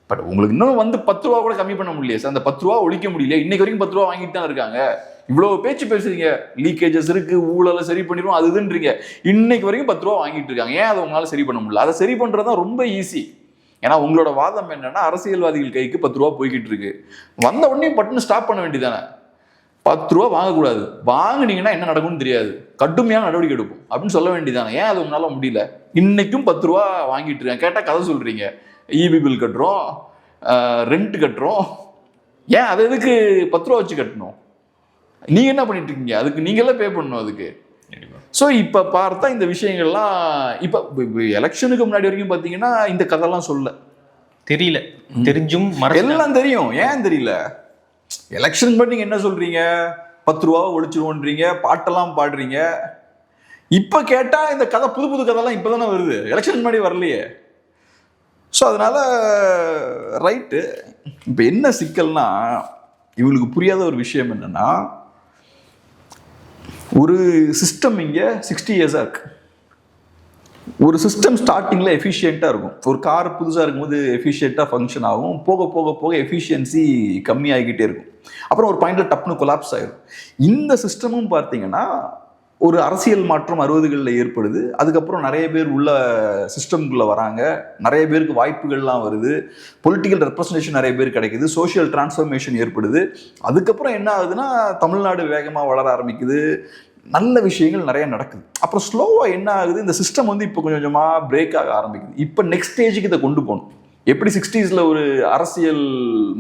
பட் உங்களுக்கு இன்னும் வந்து 10 ரூபா கூட கம்மி பண்ண முடியல சார். அந்த 10 ரூபா ஒழிக்க முடியல. இன்னைக்கு வரைக்கும் 10 ரூபா வாங்கிட்டு தான் இருக்காங்க. இவ்வளோ பேச்சு பேசுறீங்க, லீக்கேஜஸ் இருக்குது, ஊழலை சரி பண்ணிடுவோம் அது இதுன்றீங்க. இன்னைக்கு வரைக்கும் 10 ரூபா வாங்கிட்டு இருக்காங்க. ஏன் அதை உங்களால் சரி பண்ண முடியல? அதை சரி பண்ணுறது தான் ரொம்ப ஈஸி. ஏன்னா உங்களோட வாதம் என்னன்னா, அரசியல்வாதிகள் கைக்கு 10 ரூபா போய்கிட்டு இருக்கு, வந்த உடனே பட்டுன்னு ஸ்டாப் பண்ண வேண்டியதானே. 10 ரூபா வாங்கக்கூடாது, வாங்கினீங்கன்னா என்ன நடக்கும்னு தெரியாது, கடுமையான நடவடிக்கை எடுப்போம் அப்படின்னு சொல்ல வேண்டியதானே. ஏன் அது உங்களால முடியல? இன்னைக்கும் 10 ரூபா வாங்கிட்டு இருக்கேன். கேட்டால் கதை சொல்றீங்க, இபி பில் கட்டுறோம், ரெண்ட் கட்டுறோம். ஏன் அதை எதுக்கு 10 ரூபா வச்சு கட்டணும்? நீங்க என்ன பண்ணிட்டு இருக்கீங்க? அதுக்கு நீங்களாம் பே பண்ணணும் அதுக்கு. ஸோ இப்போ பார்த்தா இந்த விஷயங்கள்லாம் இப்போ எலெக்ஷனுக்கு முன்னாடி வரைக்கும் பார்த்தீங்கன்னா இந்த கதைலாம் சொல்ல தெரியல, தெரிஞ்சும் எல்லாம் தெரியும். ஏன் தெரியல? எலெக்ஷன் பற்றி நீங்கள் என்ன சொல்றீங்க? 10 ரூபாவை ஒழிச்சிருவோன்றீங்க, பாட்டெல்லாம் பாடுறீங்க. இப்போ கேட்டால் இந்த கதை புது புது கதைலாம் இப்போ தானே வருது, எலெக்ஷன் முன்னாடி வரலையே. ஸோ அதனால ரைட்டு. இப்போ என்ன சிக்கல்னா, இவங்களுக்கு புரியாத ஒரு விஷயம் என்னன்னா, ஒரு சிஸ்டம் இங்கே 60 இயர்ஸாக இருக்கு. ஒரு சிஸ்டம் ஸ்டார்டிங்கில் எஃபிஷியண்ட்டாக இருக்கும். ஒரு கார் புதுசாக இருக்கும்போது எஃபிஷியண்ட்டாக ஃபங்க்ஷன் ஆகும், போக போக போக எஃபிஷியன்சி கம்மியாகிக்கிட்டே இருக்கும். அப்புறம் ஒரு பாயிண்டில் டப்புன்னு கொலாப்ஸ் ஆகிடும். இந்த சிஸ்டமும் பார்த்தீங்கன்னா ஒரு அரசியல் மாற்றம் 60களில் ஏற்படுது. அதுக்கப்புறம் நிறைய பேர் உள்ள சிஸ்டம்குள்ளே வராங்க, நிறைய பேருக்கு வாய்ப்புகள்லாம் வருது, பொலிட்டிக்கல் ரெப்ரசன்டேஷன் நிறைய பேர் கிடைக்குது, சோஷியல் டிரான்ஸ்ஃபர்மேஷன் ஏற்படுது. அதுக்கப்புறம் என்ன ஆகுதுன்னா, தமிழ்நாடு வேகமாக வளர ஆரம்பிக்குது, நல்ல விஷயங்கள் நிறைய நடக்குது. அப்புறம் ஸ்லோவாக என்ன ஆகுது, இந்த சிஸ்டம் வந்து இப்போ கொஞ்சம் கொஞ்சமாக பிரேக் ஆக ஆரம்பிக்குது. இப்போ நெக்ஸ்ட் ஸ்டேஜுக்கு இதை கொண்டு போகணும். எப்படி 60ஸ்ல ஒரு அரசியல்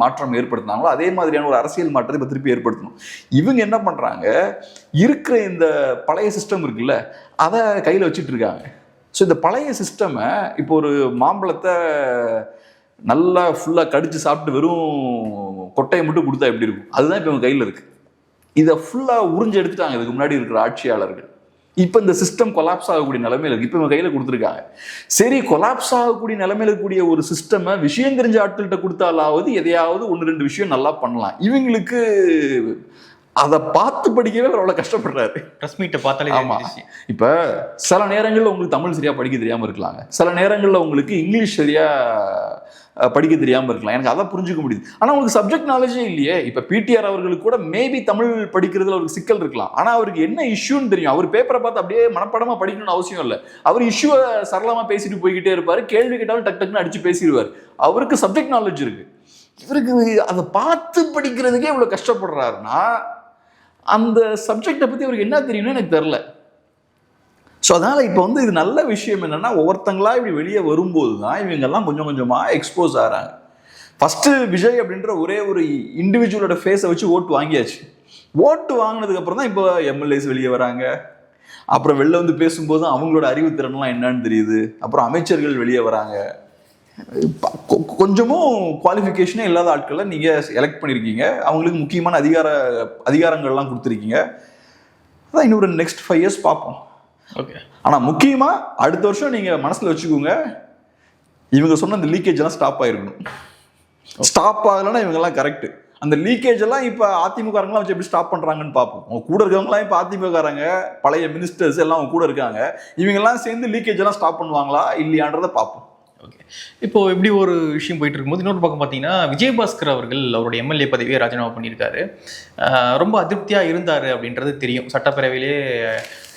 மாற்றம் ஏற்படுத்தினாங்களோ அதே மாதிரியான ஒரு அரசியல் மாற்றத்தை இப்போ திருப்பி ஏற்படுத்தணும். இவங்க என்ன பண்ணுறாங்க, இருக்கிற இந்த பழைய சிஸ்டம் இருக்குல்ல, அதை கையில் வச்சுட்டு இருக்காங்க. ஸோ இந்த பழைய சிஸ்டமை இப்போ ஒரு மாம்பழத்தை நல்லா ஃபுல்லாக கடிச்சு சாப்பிட்டு வெறும் கொட்டையை மட்டும் கொடுத்தா எப்படி இருக்கும், அதுதான் இப்போ இவங்க கையில் இருக்குது. இதை ஃபுல்லாக உறிஞ்சு எடுத்துட்டாங்க இதுக்கு முன்னாடி இருக்கிற ஆட்சியாளர்கள். இப்போ இந்த சிஸ்டம் கொலாப்ஸ் ஆகக்கூடிய நிலைமையில் இருக்கு. இப்போ இவங்க கையில் கொடுத்துருக்காங்க. சரி, கொலாப்ஸ் ஆகக்கூடிய நிலைமையில் இருக்கக்கூடிய ஒரு சிஸ்டமை விஷயம் தெரிஞ்ச ஆட்கள்கிட்ட கொடுத்தாலாவது எதையாவது 1-2 விஷயம் நல்லா பண்ணலாம். இவங்களுக்கு அதை பார்த்து படிக்கவே அவர் அவ்வளோ கஷ்டப்படுறாரு. ப்ரெஸ் மீட்டை பார்த்தாலே. ஆமாம், இப்போ சில நேரங்களில் உங்களுக்கு தமிழ் சரியாக படிக்க தெரியாமல் இருக்கலாங்க, சில நேரங்களில் உங்களுக்கு இங்கிலீஷ் சரியாக படிக்க தெரியாமல் இருக்கலாம். எனக்கு அதை புரிஞ்சுக்க முடியுது. ஆனால் உங்களுக்கு சப்ஜெக்ட் நாலேஜே இல்லையே. இப்போ பிடிஆர் அவர்களுக்கு கூட மேபி தமிழ் படிக்கிறதுல அவருக்கு சிக்கல் இருக்கலாம். ஆனால் அவருக்கு என்ன இஷ்யூன்னு தெரியும். அவர் பேப்பரை பார்த்து அப்படியே மனப்படமாக படிக்கணும்னு அவசியம் இல்லை. அவர் இஷ்யூவை சரளமாக பேசிட்டு போய்கிட்டே இருப்பார். கேள்வி கேட்டாலும் டக் டக்குன்னு அடிச்சு பேசிடுவார். அவருக்கு சப்ஜெக்ட் நாலேஜ் இருக்கு. இவருக்கு அதை பார்த்து படிக்கிறதுக்கே இவ்வளோ கஷ்டப்படுறாருன்னா அந்த சப்ஜெக்டை பற்றி அவருக்கு என்ன தெரியும்னு எனக்கு தெரில. ஸோ அதனால் இப்போ வந்து இது நல்ல விஷயம் என்னென்னா, ஒவ்வொருத்தங்களா இப்படி வெளியே வரும்போது தான் இவங்கெல்லாம் கொஞ்சம் கொஞ்சமாக எக்ஸ்போஸ் ஆகிறாங்க. ஃபஸ்ட்டு விஜய் அப்படின்ற ஒரே ஒரு இண்டிவிஜுவலோட ஃபேஸை வச்சு ஓட்டு வாங்கியாச்சு. ஓட்டு வாங்கினதுக்கப்புறம் தான் இப்போ எம்எல்ஏஸ் வெளியே வராங்க. அப்புறம் வெளில வந்து பேசும்போது அவங்களோட அறிவுத்திறன்லாம் என்னன்னு தெரியுது. அப்புறம் அமைச்சர்கள் வெளியே வராங்க. கொஞ்சமும் குவாலிஃபிகேஷனே இல்லாத ஆட்களை நீங்கள் எலெக்ட் பண்ணியிருக்கீங்க, அவங்களுக்கு முக்கியமான அதிகாரங்கள்லாம் கொடுத்துருக்கீங்க. அதான் இன்னொரு நெக்ஸ்ட் 5 இயர்ஸ் பார்ப்போம். ஓகே. ஆனால் முக்கியமாக அடுத்த வருஷம் நீங்கள் மனசில் வச்சுக்கோங்க, இவங்க சொன்ன அந்த லீக்கேஜ் எல்லாம் ஸ்டாப் ஆகிருக்கணும். ஸ்டாப் ஆகலைன்னா இவங்கெல்லாம் கரெக்டு. அந்த லீக்கேஜ் எல்லாம் இப்போ அதிமுகலாம் வச்சு எப்படி ஸ்டாப் பண்ணுறாங்கன்னு பார்ப்போம். அவங்க கூட இருக்கவங்களாம் இப்போ அதிமுககாரங்க, பழைய மினிஸ்டர்ஸ் எல்லாம் அவங்க கூட இருக்காங்க. இவங்கெல்லாம் சேர்ந்து லீக்கேஜ் எல்லாம் ஸ்டாப் பண்ணுவாங்களா இல்லையான்றதை பார்ப்போம். ஓகே, இப்போ இப்படி ஒரு விஷயம் போயிட்டு இருக்கும்போது இன்னொரு பக்கம் பார்த்தீங்கன்னா விஜயபாஸ்கர் அவர்கள் அவருடைய எம்எல்ஏ பதவியை ராஜினாமா பண்ணியிருக்காரு. ரொம்ப அதிருப்தியாக இருந்தார் அப்படின்றது தெரியும். சட்டப்பேரவையிலே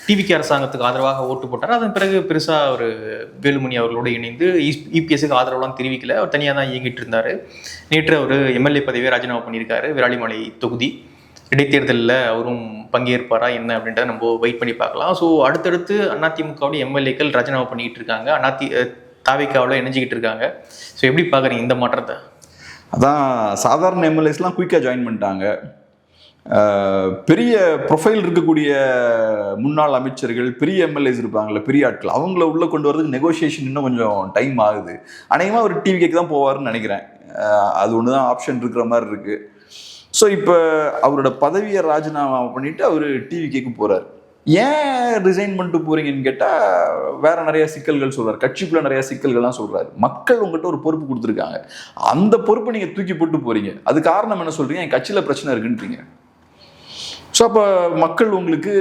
டிவிகே அரசாங்கத்துக்கு ஆதரவாக ஓட்டு போட்டார். அதன் பிறகு பெருசாக அவர் வேலுமணி அவர்களோடு இணைந்து இபிஎஸ்க்கு ஆதரவுலாம் தெரிவிக்கல. அவர் தனியாக தான் இயங்கிட்டு இருந்தார். நேற்று அவர் எம்எல்ஏ பதவியை ராஜினாமா பண்ணியிருக்காரு. விராலிமலை தொகுதி இடைத்தேர்தலில் அவரும் பங்கேற்பாரா என்ன அப்படின்றத நம்ம வெயிட் பண்ணி பார்க்கலாம். ஸோ அடுத்தடுத்து அதிமுகவுடைய எம்எல்ஏக்கள் ராஜினாமா பண்ணிக்கிட்டு இருக்காங்க. தாவேக்காவில் இணைஞ்சிக்கிட்டு இருக்காங்க. ஸோ எப்படி பார்க்குறீங்க இந்த மாற்றத்தை? அதான் சாதாரண எம்எல்ஏஸ்லாம் குயிக்காக ஜாயின் பண்ணிட்டாங்க. பெரிய ப்ரொஃபைல் இருக்கக்கூடிய முன்னாள் அமைச்சர்கள், பெரிய எம்எல்ஏஸ் இருப்பாங்கள்ல, பெரிய ஆட்கள், அவங்கள உள்ளே கொண்டு வரதுக்கு நெகோசியேஷன் இன்னும் கொஞ்சம் டைம் ஆகுது. அநேகமாக ஒரு டிவிக்கு தான் போவார்னு நினைக்கிறேன். அது ஒன்று தான் ஆப்ஷன் இருக்கிற மாதிரி இருக்குது. ஸோ இப்போ அவரோட பதவியை ராஜினாமா பண்ணிவிட்டு அவர் டிவிக்கு போகிறார். ஏன் ரிசைன் பண்ணிட்டு போகிறீங்கன்னு கேட்டால் வேற நிறைய சிக்கல்கள் சொல்கிறார். கட்சிக்குள்ளே நிறைய சிக்கல்கள்லாம் சொல்கிறாரு. மக்கள் உங்கள்கிட்ட ஒரு பொறுப்பு கொடுத்துருக்காங்க, அந்த பொறுப்பை நீங்கள் தூக்கி போட்டு போகிறீங்க. அது காரணம் என்ன சொல்கிறீங்க? என் கட்சியில் பிரச்சனை இருக்குன்றீங்க. ஸோ அப்போ மக்கள் உங்களுக்கு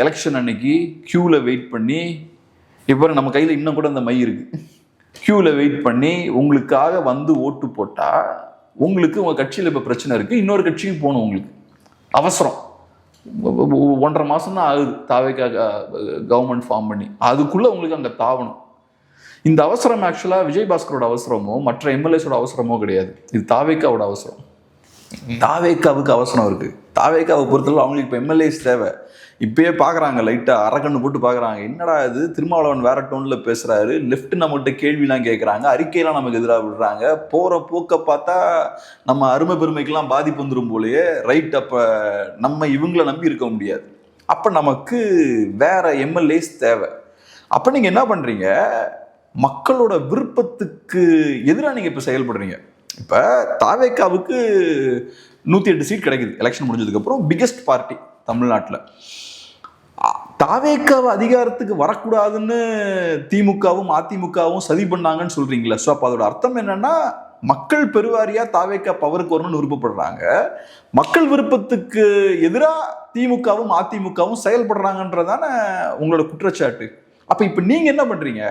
எலெக்ஷன் அன்னைக்கு க்யூவில் வெயிட் பண்ணி, இப்போ நம்ம கையில் இன்னும் கூட அந்த மை இருக்குது, க்யூவில் வெயிட் பண்ணி உங்களுக்காக வந்து ஓட்டு போட்டால் உங்களுக்கு உங்கள் கட்சியில் இப்போ பிரச்சனை இருக்குது, இன்னொரு கட்சியும் போகணும், உங்களுக்கு அவசரம். 1.5 மாதம் தான் ஆகுது தாவேக்காக கவர்மெண்ட் ஃபார்ம் பண்ணி, அதுக்குள்ளே உங்களுக்கு அங்கே தாவணும். இந்த அவசரம் ஆக்சுவலாக விஜயபாஸ்கரோட அவசரமோ மற்ற எம்எல்ஏஸோட அவசரமோ கிடையாது. இது தாவேக்காவோட அவசரம். தாவேக்காவுக்கு அவசரம் இருக்குது. தாவேக்காவை பொறுத்தளவு அவங்களுக்கு இப்போ எம்எல்ஏஸ் தேவை. இப்பயே பார்க்குறாங்க, லைட்டாக அரக்கண்ணு போட்டு பார்க்குறாங்க, என்னடா இது திருமாவளவன் வேற டோனில் பேசுகிறாரு, லெஃப்ட் நம்மகிட்ட கேள்விலாம் கேட்குறாங்க, அறிக்கையெல்லாம் நமக்கு எதிராக விடுறாங்க, போகிற போக்க பார்த்தா நம்ம அருமை பெருமைக்கெல்லாம் பாதிப்பு வந்துடும் போலையே, ரைட். அப்போ நம்ம இவங்கள நம்பி இருக்க முடியாது. அப்போ நமக்கு வேற எம்எல்ஏஸ் தேவை. அப்போ நீங்கள் என்ன பண்ணுறீங்க? மக்களோட விருப்பத்துக்கு எதிராக நீங்கள் இப்போ செயல்படுறீங்க. இப்போ தாவேக்காவுக்கு 108 சீட் கிடைக்குது எலெக்ஷன் முடிஞ்சதுக்கப்புறம், பிக்கெஸ்ட் பார்ட்டி தமிழ்நாட்டில். தாவேக்காவை அதிகாரத்துக்கு வரக்கூடாதுன்னு திமுகவும் அதிமுகவும் சதி பண்ணாங்கன்னு சொல்றீங்களா? ஸோ அப்போ அதோட அர்த்தம் என்னன்னா, மக்கள் பெருவாரியா தாவேக்கா பவருக்கு வரணும்னு விருப்பப்படுறாங்க. மக்கள் விருப்பத்துக்கு எதிராக திமுகவும் அதிமுகவும் செயல்படுறாங்கன்றதான உங்களோட குற்றச்சாட்டு. அப்ப இப்ப நீங்க என்ன பண்றீங்க?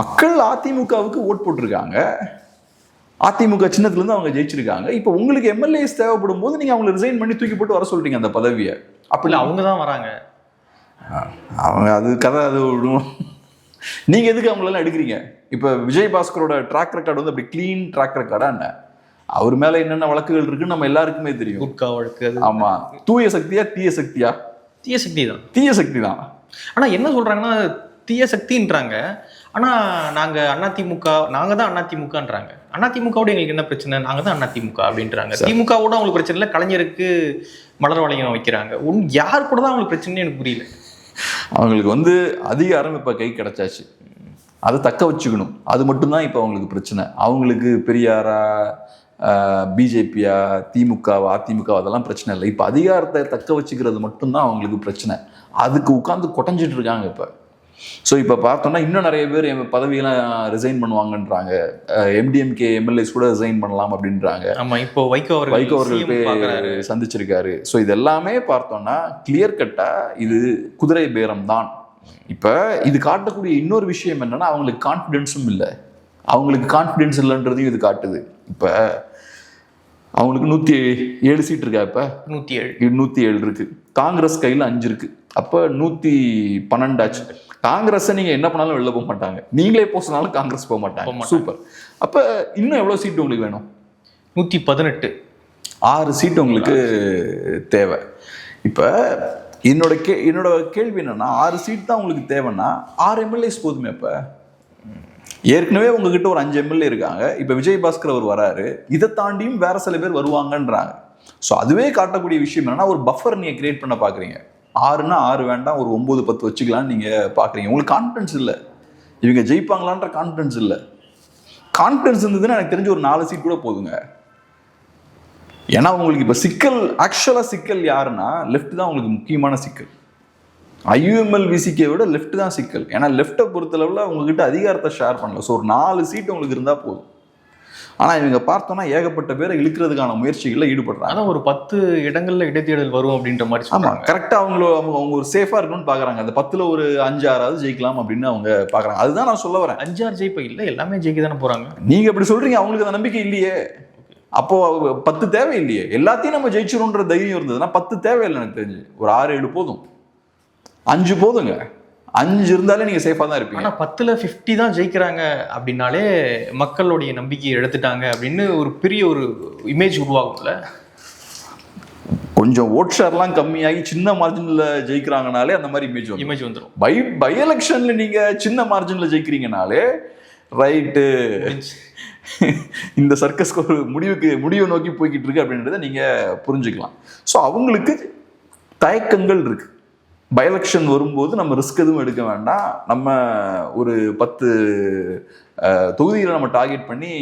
மக்கள் அதிமுகவுக்கு ஓட் போட்டிருக்காங்க, அதிமுக சின்னத்துல இருந்து அவங்க ஜெயிச்சிருக்காங்க. இப்போ உங்களுக்கு எம்எல்ஏஸ் தேவைப்படும் போது நீங்க அவங்களை ரிசைன் பண்ணி தூக்கி போட்டு வர சொல்றீங்க அந்த பதவியை. அப்படி அவங்க தான் வராங்க, அவங்க அது கதை, அது நீங்க எதுக்கு அவங்களெல்லாம் எடுக்கிறீங்க? இப்போ விஜயபாஸ்கரோட ட்ராக் ரெக்கார்டு வந்து அப்படி கிளீன் ட்ராக் ரெக்கார்டா என்ன? அவர் மேல என்னென்ன வழக்குகள் இருக்குன்னு நம்ம எல்லாருக்குமே தெரியும். குட்கா வழக்கு. ஆமா, தூய சக்தியா தீய சக்தியா? தீய சக்தி தான். தீய சக்தி தான். ஆனா என்ன சொல்றாங்கன்னா தீய சக்தின்றாங்க. ஆனா நாங்க நாங்க தான் அதிமுகன்றாங்க. அதிமுகவோட எங்களுக்கு என்ன பிரச்சனை? நாங்க தான் அதிமுக அப்படின்றாங்க. திமுகவோட அவங்களுக்கு பிரச்சனை இல்லை, கலைஞருக்கு மலர் வளையம் வைக்கிறாங்க. யார் கூட தான் அவங்களுக்கு பிரச்சனைன்னு எனக்கு புரியல. அவங்களுக்கு வந்து அதிகாரம் இப்ப கை கிடைச்சாச்சு, அதை தக்க வச்சுக்கணும். அது மட்டும்தான் இப்ப அவங்களுக்கு பிரச்சனை. அவங்களுக்கு பெரியாரா, பிஜேபியா, திமுகவா, அதிமுக, அதெல்லாம் பிரச்சனை இல்லை. இப்ப அதிகாரத்தை தக்க வச்சுக்கிறது மட்டும்தான் அவங்களுக்கு பிரச்சனை. அதுக்கு உட்கார்ந்து கொட்டஞ்சிட்டு இருக்காங்க இப்ப. ஸோ இப்போ பார்த்தோம்னா இன்னும் நிறைய பேர் பதவியெல்லாம் ரிசைன் பண்ணுவாங்கன்றாங்க. எம்டிஎம்கே எம்எல்ஏஸ் கூட ரிசைன் பண்ணலாம் அப்படின்றாங்க. ஆமாம், இப்போ வைகோ அவர்கள் சந்திச்சிருக்காரு. ஸோ இது எல்லாமே பார்த்தோம்னா கிளியர் கட்டா இது குதிரை பேரம் தான். இப்போ இது காட்டக்கூடிய இன்னொரு விஷயம் என்னன்னா, அவங்களுக்கு கான்ஃபிடென்ஸும் இல்லை. அவங்களுக்கு கான்ஃபிடென்ஸ் இல்லைன்றதையும் இது காட்டுது. இப்போ அவங்களுக்கு 107 சீட் இருக்கா? இப்போ 107 இருக்கு. காங்கிரஸ் கையில் 5 இருக்கு. அப்போ 112 ஆச்சு. காங்கிரஸை நீங்க என்ன பண்ணாலும் வெளில போக மாட்டாங்க, நீங்களே போனாலும் காங்கிரஸ் போக மாட்டாங்க. சூப்பர். அப்ப இன்னும் எவ்வளவு சீட் உங்களுக்கு வேணும்? 118. 6 சீட் உங்களுக்கு தேவை. இப்ப என்னோட கேள்வி என்னன்னா, 6 சீட் தான் உங்களுக்கு தேவைன்னா 6 எம்எல்ஏஸ் போதுமே. இப்ப ஏற்கனவே உங்ககிட்ட ஒரு 5 எம்எல்ஏ இருக்காங்க. இப்ப விஜயபாஸ்கர் அவர் வராரு, இதை தாண்டியும் வேற சில பேர் வருவாங்கன்றாங்க. ஸோ அதுவே காட்டக்கூடிய விஷயம் என்னன்னா, ஒரு பஃபர் நீங்க கிரியேட் பண்ண பாக்குறீங்க. 6னா 6 வேண்டாம், ஒரு 9-10 வச்சுக்கலான்னு நீங்க பாக்குறீங்க. உங்களுக்கு கான்ஃபிடன்ஸ் இல்லை, இவங்க ஜெயிப்பாங்களான்ற கான்ஃபிடன்ஸ் இல்லை. கான்ஃபிடன்ஸ் இருந்ததுன்னா எனக்கு தெரிஞ்சு ஒரு 4 சீட் கூட போதுங்க. ஏன்னா உங்களுக்கு இப்ப சிக்கல், ஆக்சுவலா சிக்கல் யாருன்னா லெஃப்ட் தான் உங்களுக்கு முக்கியமான சிக்கல். ஐயுஎம்எல் விசிகே விட லெஃப்ட் தான் சிக்கல். ஏன்னா லெஃப்டை பொறுத்தளவுல உங்ககிட்ட அதிகாரத்தை ஷேர் பண்ணல. ஸோ ஒரு 4 சீட் உங்களுக்கு இருந்தா போதும். ஆனால் இவங்க பார்த்தோம்னா ஏகப்பட்ட பேரை இழுக்கிறதுக்கான முயற்சிகளில் ஈடுபடுறாங்க. ஆனால் ஒரு 10 இடங்கள்ல இடைத்தேர்தல் வரும் அப்படின்ற மாதிரி. ஆமாம், கரெக்டாக அவங்க ஒரு சேஃபாக இருக்கணும்னு பார்க்குறாங்க. அந்த 10ல் ஒரு 5-6 ஜெயிக்கலாம் அப்படின்னு அவங்க பார்க்குறாங்க. அதுதான் நான் சொல்ல வரேன். 5-6 ஜெயிப்ப இல்லை, எல்லாமே ஜெயிக்க தானே போகிறாங்க. நீங்கள் அப்படி சொல்கிறீங்க, அவங்களுக்கு அந்த நம்பிக்கை இல்லையே. அப்போ 10 தேவை இல்லையே, எல்லாத்தையும் நம்ம ஜெயிச்சிரும்ன்ற தைரியம் இருந்ததுன்னா 10 தேவையில்லை. எனக்கு தெரிஞ்சு ஒரு 6-7 போதும், 5 போதுங்க. 5 இருந்தாலே நீங்க சேஃபா தான் இருப்பீங்க. ஆனா 10ல் 50 தான் ஜெயிக்கிறாங்க அப்படின்னாலே மக்களுடைய நம்பிக்கையை எடுத்துட்டாங்க அப்படின்னு ஒரு பெரிய ஒரு இமேஜ் உருவாகும்ல. கொஞ்சம் ஓட் ஷேர்லாம் கம்மியாகி சின்ன மார்ஜின்ல ஜெயிக்கிறாங்கனாலே அந்த மாதிரி இமேஜ் வந்துடும். பை எலெக்ஷன்ல நீங்க சின்ன மார்ஜின்ல ஜெயிக்கிறீங்கனாலே ரைட்டு, இந்த சர்க்கஸ்க்கு ஒரு முடிவை நோக்கி போய்கிட்டு இருக்கு அப்படின்றத நீங்க புரிஞ்சுக்கலாம். ஸோ அவங்களுக்கு தயக்கங்கள் இருக்கு. பை எலெக்ஷன் வரும்போது நம்ம ரிஸ்க் எதுவும் எடுக்க வேண்டாம், நம்ம ஒரு 10 தொகுதிகளை நம்ம டார்கெட் பண்ணி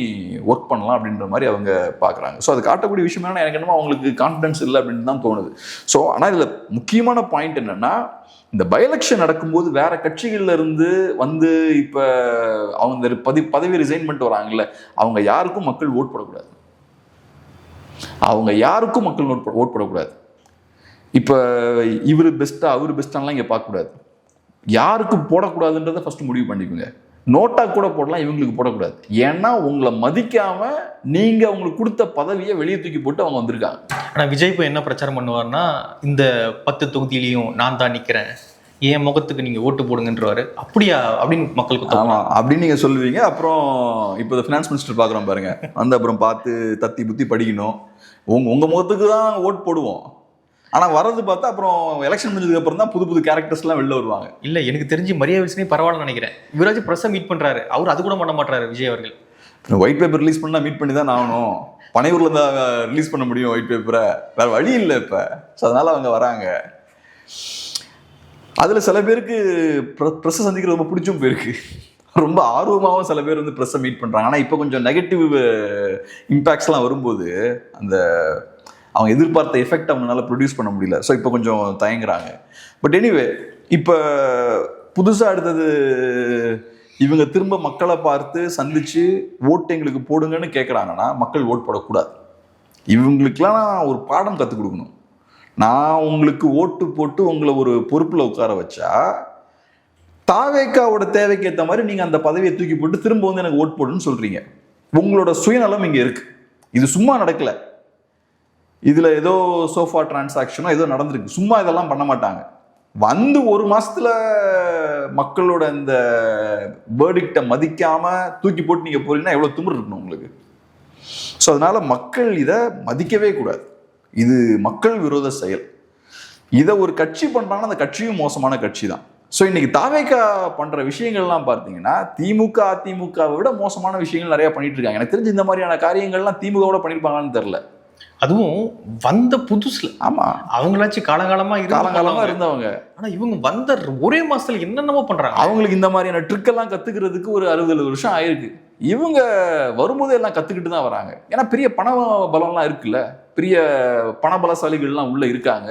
ஒர்க் பண்ணலாம் அப்படின்ற மாதிரி அவங்க பார்க்குறாங்க. ஸோ அது காட்டக்கூடிய விஷயம் என்னன்னா, எனக்கு என்னமோ அவங்களுக்கு கான்ஃபிடன்ஸ் இல்லை அப்படின்னு தான் தோணுது. ஸோ ஆனால் இதில் முக்கியமான பாயிண்ட் என்னன்னா, இந்த பை எலெக்ஷன் நடக்கும்போது வேற கட்சிகள்ல இருந்து வந்து இப்போ அவங்க பதவி ரிசைன் பண்ணிட்டு வராங்கல்ல, அவங்க யாருக்கும் மக்கள் ஓட் போடக்கூடாது. ஓட் போடக்கூடாது. இப்போ இவர் பெஸ்ட்டா அவர் பெஸ்ட்டாலாம் இங்கே பார்க்கக்கூடாது. யாருக்கு போடக்கூடாதுன்றதை ஃபர்ஸ்ட் முடிவு பண்ணிக்கோங்க. நோட்டா கூட போடலாம், இவங்களுக்கு போடக்கூடாது. ஏன்னா உங்களை மதிக்காம நீங்க அவங்களுக்கு கொடுத்த பதவியை வெளியே தூக்கி போட்டு அவங்க வந்திருக்காங்க. ஆனால் விஜய் இப்போ என்ன பிரச்சாரம் பண்ணுவார்னா, இந்த 10 தொகுதியிலையும் நான் தான் நிற்கிறேன், என் முகத்துக்கு நீங்க ஓட்டு போடுங்கன்றவாரு. அப்படியா அப்படின்னு மக்களுக்கு. ஆமா அப்படின்னு நீங்க சொல்லுவீங்க. அப்புறம் இப்போ ஃபினான்ஸ் மினிஸ்டர் பார்க்குறோம் பாருங்க, வந்து அப்புறம் பார்த்து தத்தி புத்தி படிக்கணும். உங்க முகத்துக்கு தான் ஓட் போடுவோம். ஆனால் வரது பார்த்தா அப்புறம் எலெக்ஷன் முடிஞ்சதுக்கு அப்புறம் தான் புது கேரக்டர்ஸ்லாம் வெளில வருவாங்க. இல்லை, எனக்கு தெரிஞ்சு மரியா வில்சனே பரவாயில்ல நினைக்கிறேன். இவராஜ் ப்ரெஸ்ஸை மீட் பண்ணுறாரு, அவர் அது கூட பண்ண மாட்டாரு விஜய் அவர்கள். ஒயிட் பேப்பர் ரிலீஸ் பண்ணால் மீட் பண்ணி தான் ஆகணும். பனையூர்ல தான் ரிலீஸ் பண்ண முடியும் ஒயிட் பேப்பரை, வேற வழி இல்லை இப்போ. ஸோ அதனால அவங்க வராங்க. அதில் சில பேருக்கு ப்ரெஸ்ஸை சந்திக்கிறது ரொம்ப பிடிச்சும் போயிருக்கு. ரொம்ப ஆர்வமாகவும் சில பேர் வந்து ப்ரெஸ்ஸை மீட் பண்ணுறாங்க. ஆனால் இப்போ கொஞ்சம் நெகட்டிவ் இம்பேக்ட்ஸ்லாம் வரும்போது அந்த அவங்க எதிர்பார்த்த எஃபெக்ட் அவங்களால ப்ரொடியூஸ் பண்ண முடியல. ஸோ இப்போ கொஞ்சம் தயங்குறாங்க. பட் எனிவே, இப்போ புதுசாக அடுத்தது இவங்க திரும்ப மக்களை பார்த்து சந்திச்சு ஓட்டு எங்களுக்கு போடுங்கன்னு கேட்குறாங்கன்னா மக்கள் ஓட் போடக்கூடாது. இவங்களுக்கெல்லாம் ஒரு பாடம் கற்றுக் கொடுக்கணும். நான் உங்களுக்கு ஓட்டு போட்டு உங்களை ஒரு பொறுப்பில் உட்கார வச்சா தாவேக்காவோட தேவைக்கு ஏற்ற மாதிரி நீங்கள் அந்த பதவியை தூக்கி போட்டு திரும்ப வந்து எனக்கு ஓட் போடுன்னு சொல்கிறீங்க. உங்களோட சுயநலம் இங்கே இருக்குது. இது சும்மா நடக்கலை. இதில் ஏதோ சோஃபா டிரான்சாக்ஷனோ ஏதோ நடந்திருக்கு. சும்மா இதெல்லாம் பண்ண மாட்டாங்க. வந்து ஒரு மாசத்துல மக்களோட இந்த வேர்டிக்டை மதிக்காம தூக்கி போட்டு நீங்க போறீங்கன்னா எவ்வளவு திமிரு இருக்கணும் உங்களுக்கு. ஸோ அதனால மக்கள் இதை மதிக்கவே கூடாது. இது மக்கள் விரோத செயல். இதை ஒரு கட்சி பண்றாங்கன்னா அந்த கட்சியும் மோசமான கட்சி தான். ஸோ இன்னைக்கு தாவேக்கா பண்ற விஷயங்கள்லாம் பார்த்தீங்கன்னா திமுக அதிமுகவை விட மோசமான விஷயங்கள் நிறைய பண்ணிட்டு இருக்காங்க. எனக்கு தெரிஞ்சு இந்த மாதிரியான காரியங்கள்லாம் திமுகவோட பண்ணியிருப்பாங்கன்னு தெரியல. அதுவும் வந்த புதுசுல. ஆமா, அவங்களாச்சும் காலங்காலமா இருந்தவங்க. ஆனா இவங்க வந்த ஒரே மாசத்துல என்னென்னமோ பண்றாங்க. அவங்களுக்கு இந்த மாதிரியான ட்ரிக் எல்லாம் கத்துக்கிறதுக்கு ஒரு 60 வருஷம் ஆயிருக்கு. இவங்க வரும்போது எல்லாம் கத்துக்கிட்டு தான் வராங்க. ஏன்னா பெரிய பண பலம்லாம் இருக்குல்ல, பெரிய பணபலசாலிகள்லாம் உள்ள இருக்காங்க.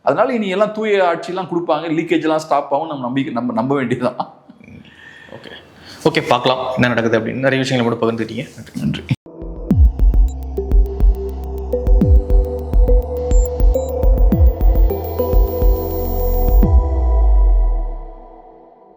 அதனால இனி எல்லாம் தூய ஆட்சியெல்லாம் கொடுப்பாங்க, லீக்கேஜ் எல்லாம் ஸ்டாப் ஆகும். நம்ம நம்ப வேண்டியதுதான். ஓகே, பார்க்கலாம் என்ன நடக்குது அப்படின்னு. நிறைய விஷயங்களை கூட பகிர்ந்துட்டீங்க. நன்றி.